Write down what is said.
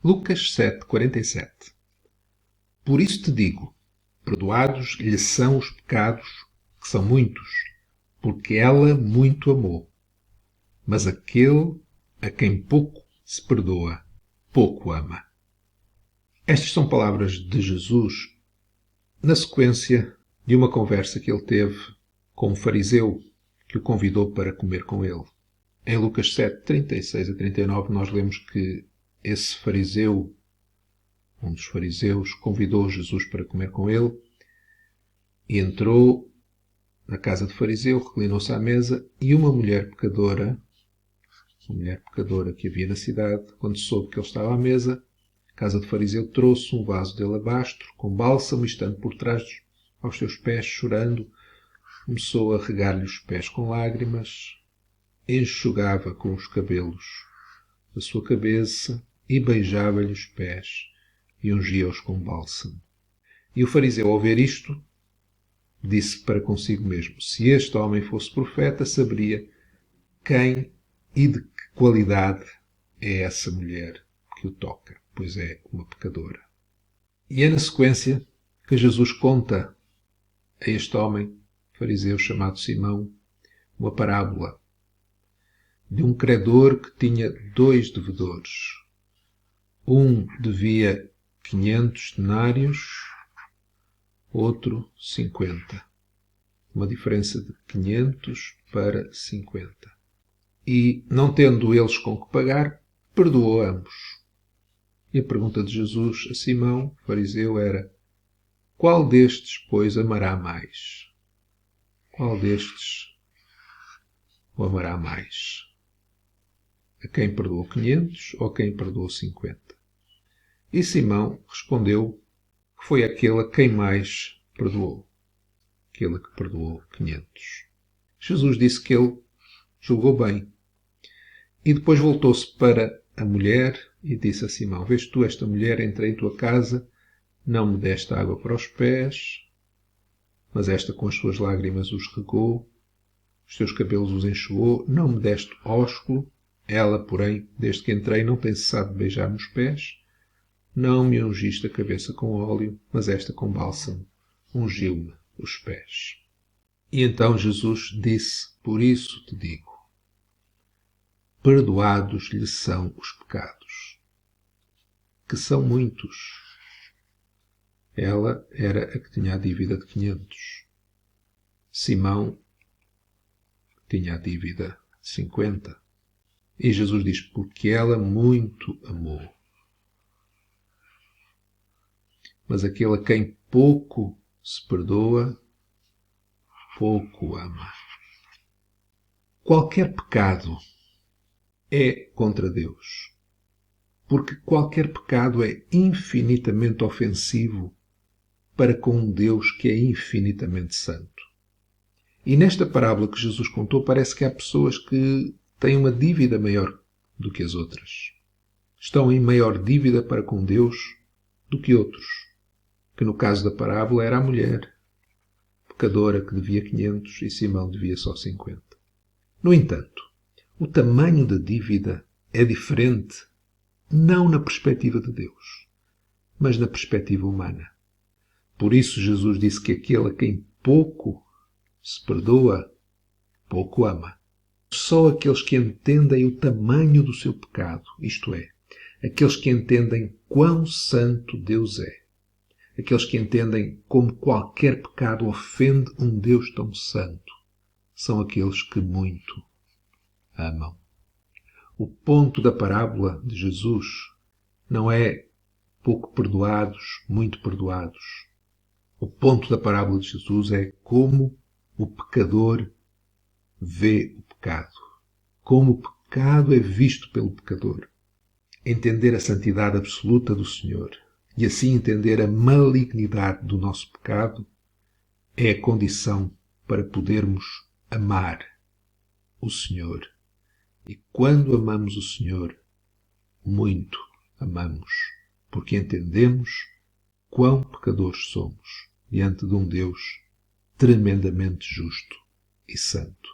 Lucas 7:47. Por isso te digo, perdoados lhe são os pecados, que são muitos, porque ela muito amou. Mas aquele a quem pouco se perdoa, pouco ama. Estas são palavras de Jesus na sequência de uma conversa que ele teve com um fariseu que o convidou para comer com ele. Em Lucas 7:36-39, nós lemos que esse fariseu, um dos fariseus, convidou Jesus para comer com ele e entrou na casa do fariseu, reclinou-se à mesa e uma mulher pecadora que havia na cidade, quando soube que ele estava à mesa, a casa do fariseu trouxe um vaso de alabastro com bálsamo e, estando por trás aos seus pés, chorando, começou a regar-lhe os pés com lágrimas, enxugava com os cabelos a sua cabeça e beijava-lhe os pés e ungia-os com bálsamo. E o fariseu, ao ver isto, disse para consigo mesmo: se este homem fosse profeta, saberia quem e de que qualidade é essa mulher que o toca, pois é uma pecadora. E é na sequência que Jesus conta a este homem, fariseu chamado Simão, uma parábola de um credor que tinha 2 devedores. Um devia 500 denários, outro 50. Uma diferença de 500 para 50. E, não tendo eles com que pagar, perdoou ambos. E a pergunta de Jesus a Simão, fariseu, era: qual destes, pois, amará mais? Qual destes o amará mais? A quem perdoou 500 ou a quem perdoou 50? E Simão respondeu que foi aquele a quem mais perdoou. Aquele que perdoou 500. Jesus disse que ele julgou bem. E depois voltou-se para a mulher e disse a Simão: vês tu esta mulher, entrei em tua casa, não me deste água para os pés, mas esta com as suas lágrimas os regou, os teus cabelos os enxugou, não me deste ósculo, ela, porém, desde que entrei, não tem cessado de beijar-me os pés, não me ungiste a cabeça com óleo, mas esta com bálsamo ungiu-me os pés. E então Jesus disse: por isso te digo, perdoados lhe são os pecados, que são muitos. Ela era a que tinha a dívida de 500. Simão tinha a dívida de 50. E Jesus diz: porque ela muito amou. Mas aquele a quem pouco se perdoa, pouco ama. Qualquer pecado é contra Deus, porque qualquer pecado é infinitamente ofensivo para com um Deus que é infinitamente santo. E nesta parábola que Jesus contou, parece que há pessoas que têm uma dívida maior do que as outras. Estão em maior dívida para com Deus do que outros, que no caso da parábola era a mulher, pecadora, que devia 500 e Simão devia só 50. No entanto, o tamanho da dívida é diferente, não na perspectiva de Deus, mas na perspectiva humana. Por isso Jesus disse que aquele a quem pouco se perdoa, pouco ama. Só aqueles que entendem o tamanho do seu pecado, isto é, aqueles que entendem quão santo Deus é, aqueles que entendem como qualquer pecado ofende um Deus tão santo, são aqueles que muito amam. O ponto da parábola de Jesus não é pouco perdoados, muito perdoados. O ponto da parábola de Jesus é como o pecador vê o pecado. Como o pecado é visto pelo pecador. Entender a santidade absoluta do Senhor e assim entender a malignidade do nosso pecado é a condição para podermos amar o Senhor. E quando amamos o Senhor, muito amamos, porque entendemos quão pecadores somos diante de um Deus tremendamente justo e santo.